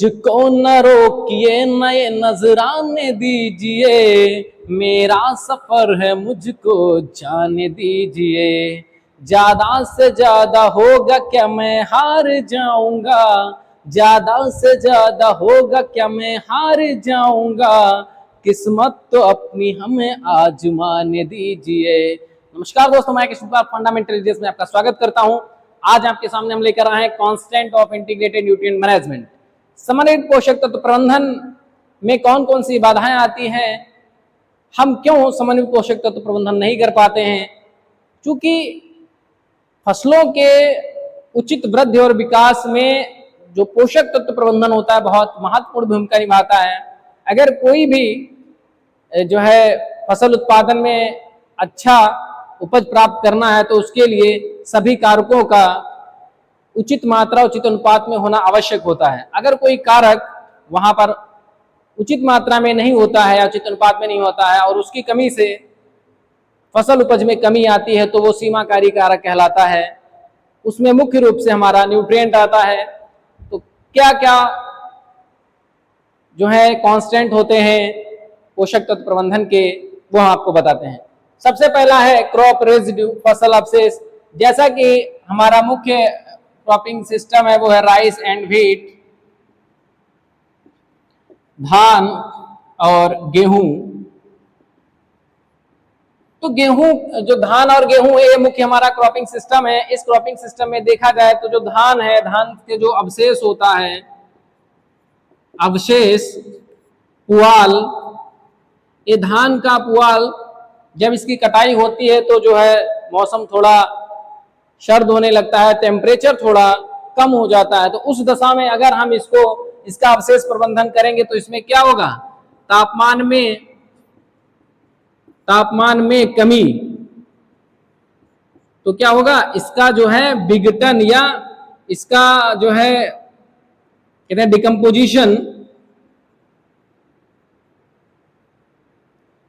मुझको न रोकिए, नए नजराने दीजिए, मेरा सफर है मुझको जाने दीजिए। ज्यादा से ज्यादा होगा क्या मैं हार जाऊंगा, ज्यादा से ज्यादा होगा क्या मैं हार जाऊंगा, किस्मत तो अपनी हमें आजमाने दीजिए। नमस्कार दोस्तों, मैं किशोर कुमार फंडामेंटल रिलीजियस में आपका स्वागत करता हूं। आज आपके सामने हम लेकर आए हैं constant of integrated nutrient management. समन्वित पोषक तत्व प्रबंधन में कौन कौन सी बाधाएं आती हैं, हम क्यों समन्वित पोषक तत्व प्रबंधन नहीं कर पाते हैं। क्योंकि फसलों के उचित वृद्धि और विकास में जो पोषक तत्व प्रबंधन होता है बहुत महत्वपूर्ण भूमिका निभाता है। अगर कोई भी जो है फसल उत्पादन में अच्छा उपज प्राप्त करना है तो उसके लिए सभी कारकों का उचित मात्रा उचित अनुपात में होना आवश्यक होता है। अगर कोई कारक वहां पर उचित मात्रा में नहीं होता है या उचित अनुपात में नहीं होता है और उसकी कमी से फसल उपज में कमी आती है तो वो सीमाकारी कारक कहलाता है। उसमें मुख्य रूप से हमारा न्यूट्रिएंट आता है। तो क्या क्या जो है कांस्टेंट होते हैं पोषक तत्व प्रबंधन के, वो हम आपको बताते हैं। सबसे पहला है क्रॉप रेजिड्यू, फसल अवशेष। जैसा कि हमारा मुख्य क्रॉपिंग सिस्टम है वो है राइस एंड व्हीट, धान और गेहूं। तो गेहूं, जो धान और गेहूं ये मुख्य हमारा क्रॉपिंग सिस्टम है। इस क्रॉपिंग सिस्टम में देखा जाए तो जो धान है, धान के जो अवशेष होता है, अवशेष पुआल, ये धान का पुआल जब इसकी कटाई होती है तो जो है मौसम थोड़ा सर्द होने लगता है, टेम्परेचर थोड़ा कम हो जाता है। तो उस दशा में अगर हम इसका अवशेष प्रबंधन करेंगे तो इसमें क्या होगा, तापमान में कमी। तो क्या होगा, इसका जो है विघटन या इसका जो है कहते हैं डिकम्पोजिशन,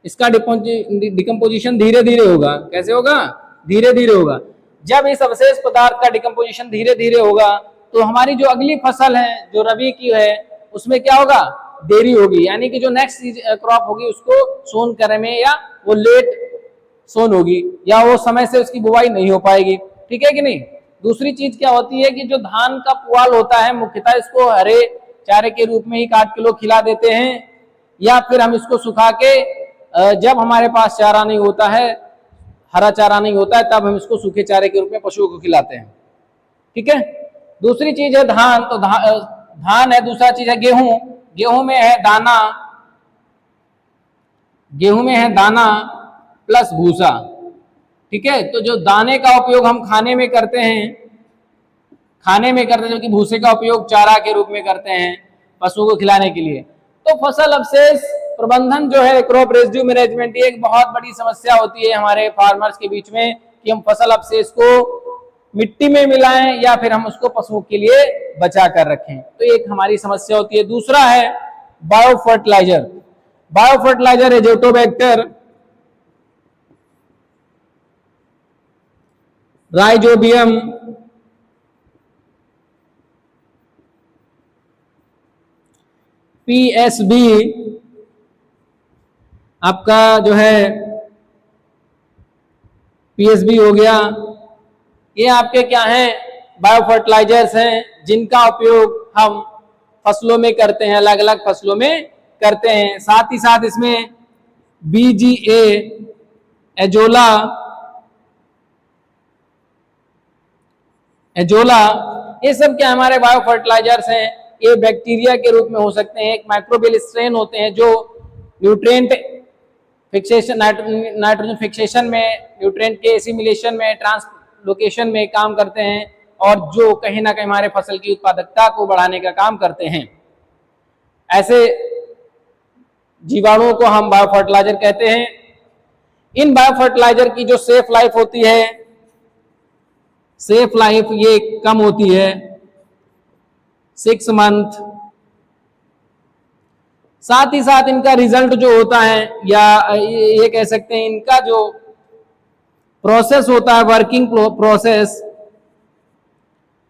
इसका डिकम्पोजिशन धीरे धीरे होगा। कैसे होगा, धीरे धीरे होगा। जब इस अवशेष पदार्थ का डिकम्पोजिशन धीरे धीरे होगा तो हमारी जो अगली फसल है जो रबी की है उसमें क्या होगा, देरी होगी। यानी कि जो नेक्स्ट क्रॉप होगी उसको सोन करने में या वो लेट सोन होगी या वो समय से उसकी बुवाई नहीं हो पाएगी। ठीक है कि नहीं। दूसरी चीज क्या होती है कि जो धान का पुआल होता है मुख्यतः इसको हरे चारे के रूप में ही काट के लोग खिला देते हैं, या फिर हम इसको सुखा के जब हमारे पास चारा नहीं होता है, हरा चारा नहीं होता है, तब हम इसको सूखे चारे के रूप में पशुओं को खिलाते हैं। ठीक है। दूसरी चीज है धान, तो धान है। दूसरा चीज है गेहूं। गेहूं में है दाना, गेहूं में है दाना प्लस भूसा। ठीक है। तो जो दाने का उपयोग हम खाने में करते हैं, जबकि भूसे का उपयोग चारा के रूप में करते हैं पशुओं को खिलाने के लिए। तो फसल अवशेष प्रबंधन जो है, क्रॉप रेजिड्यू मैनेजमेंट, ये एक बहुत बड़ी समस्या होती है हमारे फार्मर्स के बीच में कि हम फसल अवशेष को मिट्टी में मिलाएं या फिर हम उसको पशुओं के लिए बचा कर रखें। तो एक हमारी समस्या होती है। दूसरा है bio fertiliser. Bio fertiliser azotobacter, rhizobium, PSB, आपका जो है पीएसबी हो गया, ये आपके क्या हैं, बायो फर्टिलाइजर्स हैं जिनका उपयोग हम फसलों में करते हैं, अलग अलग फसलों में करते हैं। साथ ही साथ इसमें बीजीए, एजोला, ये सब क्या हमारे बायो फर्टिलाइजर्स हैं। ये बैक्टीरिया के रूप में हो सकते हैं, एक माइक्रोबियल स्ट्रेन होते हैं जो न्यूट्रिएंट फिक्सेशन, नाइट्रोजन फिक्सेशन में, न्यूट्रिएंट के एसिमिलेशन में, ट्रांसलोकेशन में काम करते हैं और जो कहीं ना कहीं हमारे फसल की उत्पादकता को बढ़ाने का काम करते हैं। ऐसे जीवाणुओं को हम बायो फर्टिलाइजर कहते हैं। इन बायो फर्टिलाइजर की जो सेफ लाइफ होती है, सेफ लाइफ ये कम होती है, 6 मंथ। साथ ही साथ इनका रिजल्ट जो होता है, या ये कह सकते हैं इनका जो प्रोसेस होता है, वर्किंग प्रोसेस,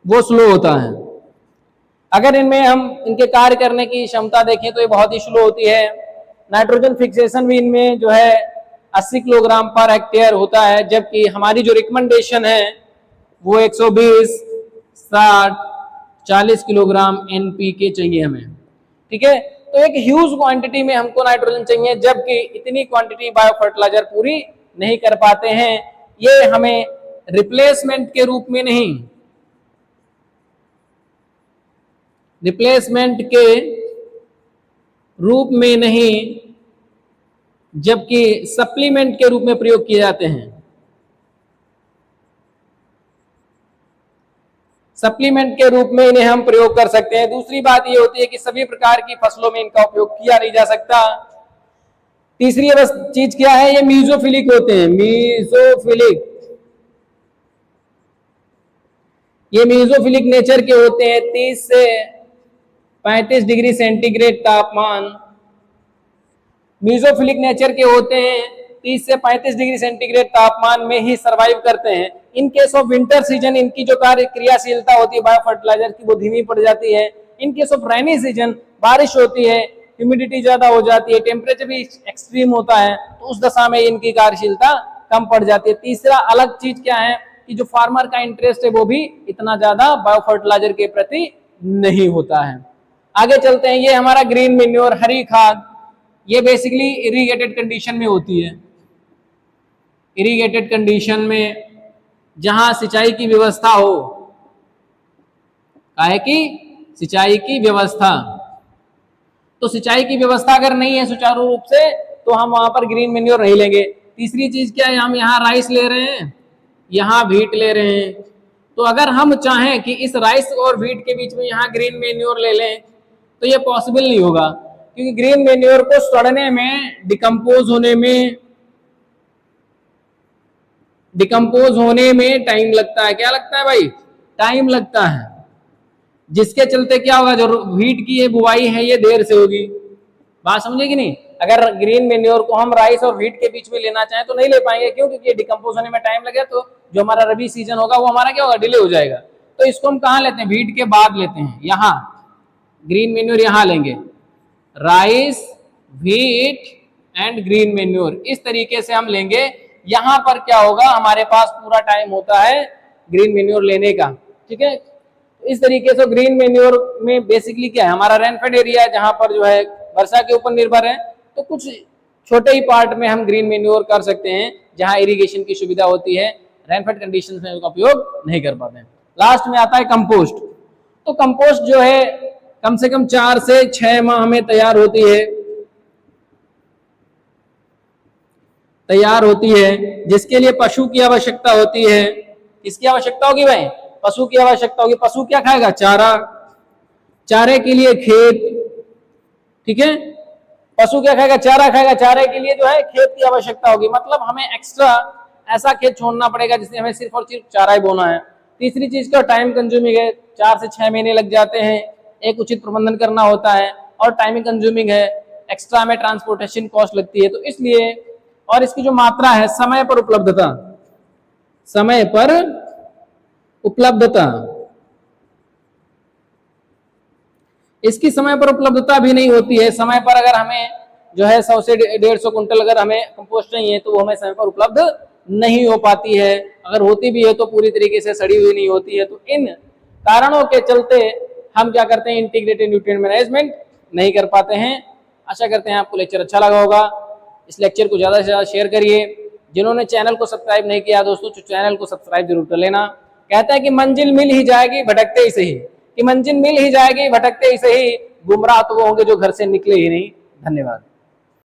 वो स्लो होता है। अगर इनमें हम इनके कार्य करने की क्षमता देखें तो ये बहुत ही स्लो होती है। नाइट्रोजन फिक्सेशन भी इनमें जो है 80 किलोग्राम पर हेक्टेयर होता है, जबकि हमारी जो रिकमेंडेशन है वो 120, 60, 40 किलोग्राम एनपीके चाहिए हमें। ठीक है, तो एक ह्यूज क्वांटिटी में हमको नाइट्रोजन चाहिए, जबकि इतनी क्वांटिटी बायो फर्टिलाइजर पूरी नहीं कर पाते हैं। ये हमें रिप्लेसमेंट के रूप में नहीं, रिप्लेसमेंट के रूप में नहीं, जबकि सप्लीमेंट के रूप में प्रयोग किए जाते हैं। सप्लीमेंट के रूप में इन्हें हम प्रयोग कर सकते हैं। दूसरी बात ये होती है कि सभी प्रकार की फसलों में इनका उपयोग किया नहीं जा सकता। तीसरी चीज क्या है, ये मीजोफिलिक होते हैं, मीजोफिलिक। ये मीजोफिलिक नेचर के होते हैं। 30 से 35 डिग्री सेंटीग्रेड तापमान मीजोफिलिक नेचर के होते हैं। 30 से 35 डिग्री सेंटीग्रेड तापमान में ही सरवाइव करते हैं। In case of winter season इनकी जो कार्य क्रियाशीलता होती है बायो फर्टिलाइजर की वो धीमी पड़ जाती है। In case of rainy season बारिश होती है, ह्यूमिडिटी ज्यादा हो जाती है, टेम्परेचर भी एक्सट्रीम होता है, तो उस दशा में इनकी कार्यशीलता कम पड़ जाती है। तीसरा अलग चीज क्या है कि जो फार्मर का इंटरेस्ट है वो भी इतना ज्यादा बायो फर्टिलाइजर के प्रति नहीं होता है। आगे चलते हैं, ये हमारा ग्रीन मेन्योर, हरी खाद, ये बेसिकली इरिगेटेड कंडीशन में होती है। इरिगेटेड कंडीशन में जहां सिंचाई की व्यवस्था हो, काहे की सिंचाई की व्यवस्था, तो सिंचाई की व्यवस्था अगर नहीं है सुचारू रूप से तो हम वहां पर ग्रीन मेन्योर नहीं लेंगे। तीसरी चीज क्या है, हम यहाँ राइस ले रहे हैं, यहाँ व्हीट ले रहे हैं, तो अगर हम चाहें कि इस राइस और व्हीट के बीच में यहाँ ग्रीन मेन्योर ले लें तो ये पॉसिबल नहीं होगा, क्योंकि ग्रीन मेन्योर को सड़ने में, डिकम्पोज होने में टाइम लगता है। क्या लगता है भाई? टाइम लगता है, जिसके चलते क्या होगा, जो व्हीट की ये बुवाई है ये देर से होगी। बात समझे कि नहीं? अगर ग्रीन मेन्योर को हम राइस और व्हीट के बीच में लेना चाहें तो नहीं ले पाएंगे, क्यों? क्योंकि डिकम्पोज होने में टाइम लगेगा, तो जो हमारा रबी सीजन होगा वो हमारा क्या होगा, डिले हो जाएगा। तो इसको हम कहाँ लेते हैं? व्हीट के बाद लेते हैं, यहाँ ग्रीन मेन्योर यहाँ लेंगे, rice, wheat and green manure, इस तरीके से हम लेंगे। यहां पर क्या होगा, हमारे पास पूरा टाइम होता है ग्रीन मेन्योर लेने का। ठीक है, इस तरीके से ग्रीन मेन्योर में बेसिकली क्या है, हमारा रेनफेड एरिया है जहां पर जो है वर्षा के ऊपर निर्भर है, तो कुछ छोटे ही पार्ट में हम ग्रीन मेन्योर कर सकते हैं जहां इरिगेशन की सुविधा होती है, रेनफेड कंडीशंस में उसका उपयोग नहीं कर पाते हैं। लास्ट में आता है कंपोस्ट। तो कंपोस्ट जो है कम से कम 4 से 6 माह में तैयार होती है, जिसके लिए पशु की आवश्यकता होती है। किसकी आवश्यकता होगी भाई? पशु की आवश्यकता होगी। पशु क्या खाएगा? चारा। चारे के लिए खेत, ठीक है, पशु क्या खाएगा? चारा खाएगा। चारे के लिए जो है खेत की आवश्यकता होगी, मतलब हमें एक्स्ट्रा ऐसा खेत छोड़ना पड़ेगा जिसमें हमें सिर्फ और सिर्फ चारा ही बोना है। तीसरी चीज का टाइम कंज्यूमिंग है, 4 से 6 महीने लग जाते हैं, एक उचित प्रबंधन करना होता है और टाइमिंग कंज्यूमिंग है, एक्स्ट्रा में ट्रांसपोर्टेशन कॉस्ट लगती है। तो इसलिए, और इसकी जो मात्रा है, समय पर उपलब्धता, समय पर उपलब्धता, इसकी समय पर उपलब्धता भी नहीं होती है। समय पर अगर हमें जो है 100 से 150 कुंटल अगर हमें कंपोस्ट चाहिए तो वो हमें समय पर उपलब्ध नहीं हो पाती है। अगर होती भी है तो पूरी तरीके से सड़ी हुई नहीं होती है। तो इन कारणों के चलते हम क्या करते हैं, इंटीग्रेटेड न्यूट्रिएंट मैनेजमेंट नहीं कर पाते हैं। आशा करते हैं आपको लेक्चर अच्छा लगा होगा। इस लेक्चर को ज़्यादा से ज़्यादा शेयर करिए। जिन्होंने चैनल को सब्सक्राइब नहीं किया दोस्तों, तो चैनल को सब्सक्राइब जरूर कर लेना। कहता है कि मंजिल मिल ही जाएगी भटकते ही सही, कि मंजिल मिल ही जाएगी भटकते ही सही, गुमराह तो वो होंगे जो घर से निकले ही नहीं। धन्यवाद।